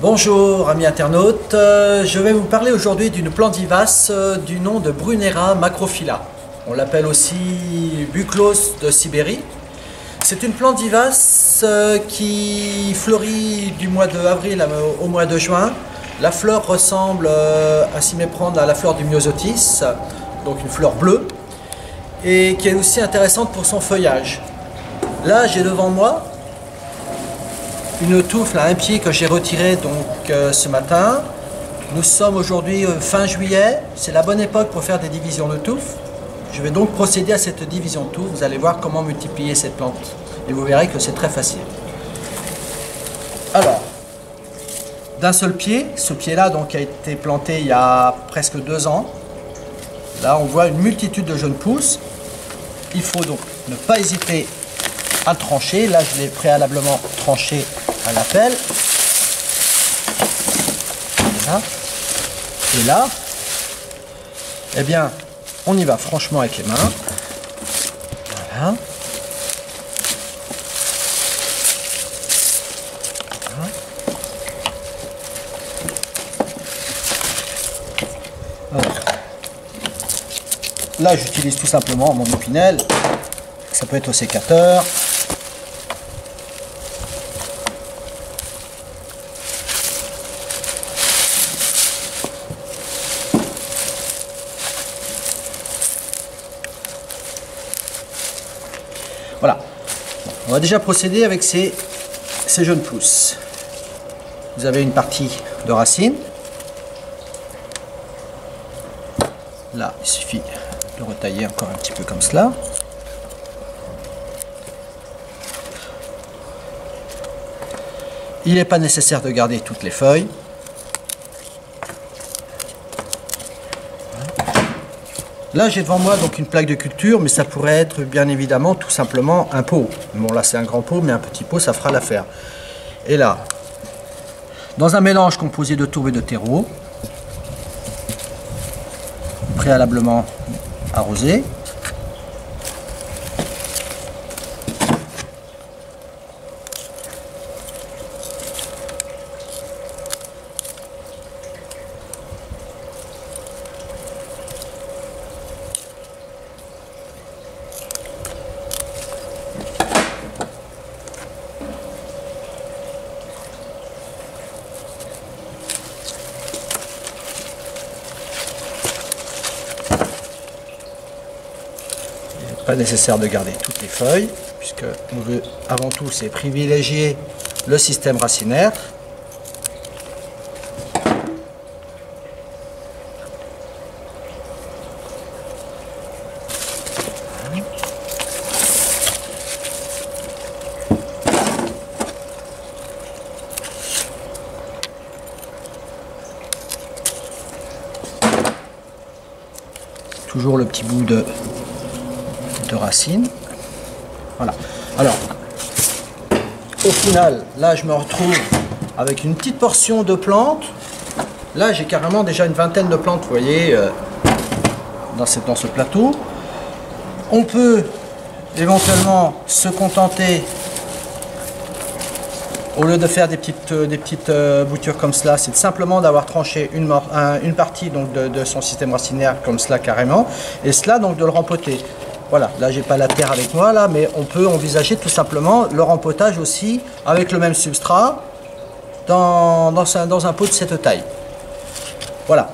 Bonjour amis internautes, je vais vous parler aujourd'hui d'une plante vivace du nom de Brunera macrophylla. On l'appelle aussi Buclos de Sibérie. C'est une plante vivace qui fleurit du mois de avril au mois de juin. La fleur ressemble à s'y méprendre à la fleur du myosotis, donc une fleur bleue, et qui est aussi intéressante pour son feuillage. Là j'ai devant moi une touffe à un pied que j'ai retiré donc ce matin. Nous sommes aujourd'hui fin juillet, c'est la bonne époque pour faire des divisions de touffe. Je vais donc procéder à cette division de touffe. Vous allez voir comment multiplier cette plante et vous verrez que c'est très facile. Alors, d'un seul pied, ce pied-là donc a été planté il y a presque 2 ans. Là, on voit une multitude de jeunes pousses. Il faut donc ne pas hésiter à trancher. Là, je l'ai préalablement tranché à la pelle. Voilà. Et là, eh bien, on y va franchement avec les mains. Voilà. Voilà. Voilà. Là, j'utilise tout simplement mon épinel. Ça peut être au sécateur. Voilà, on va déjà procéder avec ces jeunes pousses. Vous avez une partie de racine. Là, il suffit de retailler encore un petit peu comme cela. Il n'est pas nécessaire de garder toutes les feuilles. Là, j'ai devant moi donc une plaque de culture, mais ça pourrait être bien évidemment tout simplement un pot. Bon, là c'est un grand pot, mais un petit pot, ça fera l'affaire. Et là, dans un mélange composé de tourbe et de terreau, préalablement arrosé, pas nécessaire de garder toutes les feuilles, puisque avant tout c'est privilégier le système racinaire. Toujours le petit bout de racines. Voilà. Alors, au final, là, je me retrouve avec une petite portion de plantes. Là, j'ai carrément déjà une vingtaine de plantes, vous voyez, dans ce plateau. On peut éventuellement se contenter, au lieu de faire des petites boutures comme cela, c'est simplement d'avoir tranché une partie donc, de son système racinaire comme cela carrément, et cela donc de le rempoter. Voilà, là j'ai pas la terre avec moi là, mais on peut envisager tout simplement le rempotage aussi avec le même substrat dans un pot de cette taille. Voilà.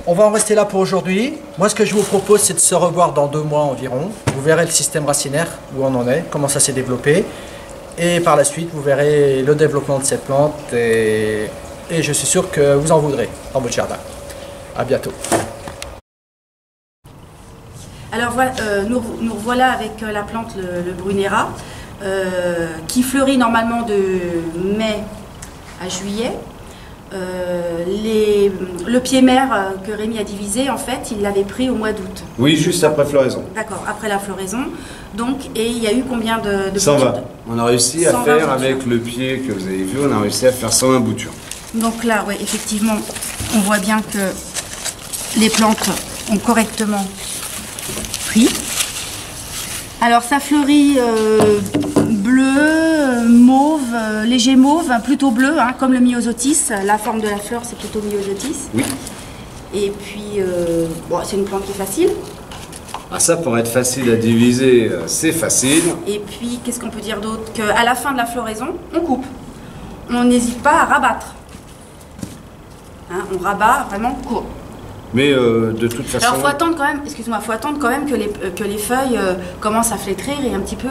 On va en rester là pour aujourd'hui. Moi ce que je vous propose c'est de se revoir dans 2 mois environ. Vous verrez le système racinaire, où on en est, comment ça s'est développé. Et par la suite vous verrez le développement de cette plante et je suis sûr que vous en voudrez dans votre jardin. À bientôt. Alors voilà, nous revoilà avec la plante le Brunera qui fleurit normalement de mai à juillet. Le pied mère que Rémi a divisé, en fait, il l'avait pris au mois d'août. Oui, juste après floraison. D'accord, après la floraison. Donc, et il y a eu combien de 120. On a réussi à faire, avec le pied que vous avez vu, on a réussi à faire 120 boutures. Donc là, ouais, effectivement, on voit bien que les plantes ont correctement pris. Alors ça fleurit bleu, mauve, léger mauve, plutôt bleu, hein, comme le myosotis. La forme de la fleur, c'est plutôt myosotis. Oui. Et puis, bon, c'est une plante qui est facile. Ah, ça, pour être facile à diviser, c'est facile. Et puis, qu'est-ce qu'on peut dire d'autre? Qu'à la fin de la floraison, on coupe. On n'hésite pas à rabattre. Hein, on rabat vraiment court. Mais de toute façon... Alors, faut attendre quand même, excuse-moi, faut attendre quand même que les feuilles commencent à flétrir et un petit peu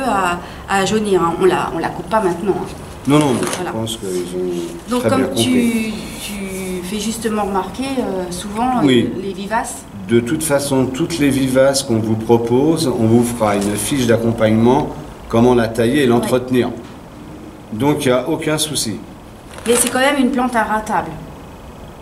à jaunir. Hein. On la coupe pas maintenant. Hein. Non, non, mais Voilà. je pense qu'ils ont Donc, très bien comme compris. tu fais justement remarquer, souvent, Oui. les vivaces... De toute façon, toutes les vivaces qu'on vous propose, on vous fera une fiche d'accompagnement, comment la tailler et l'entretenir. Donc, il n'y a aucun souci. Mais c'est quand même une plante inratable.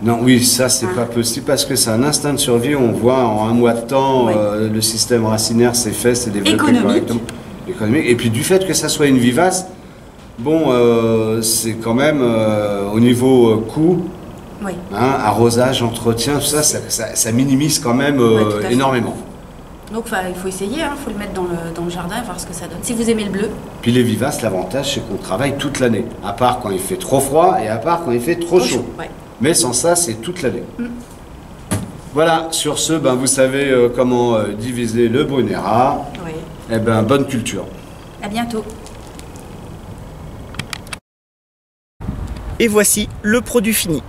Non, oui, ça, c'est pas possible parce que c'est un instinct de survie. On voit en un mois de temps, Oui. le système racinaire s'est fait, s'est développé Économique. correctement. Économique. Et puis, du fait que ça soit une vivace, bon, c'est quand même au niveau coût, Oui. hein, arrosage, entretien, tout ça, ça minimise quand même Ouais, tout à fait. énormément. Donc il faut essayer, il faut le mettre dans le jardin et voir ce que ça donne. Si vous aimez le bleu, Puis les vivaces, l'avantage, c'est qu'on travaille toute l'année. À part quand il fait trop froid et à part quand il fait trop chaud. ouais. Mais sans ça, c'est toute l'année. Voilà, sur ce, ben, vous savez comment diviser le Brunera. Oui. Eh ben, bonne culture. À bientôt. Et voici le produit fini.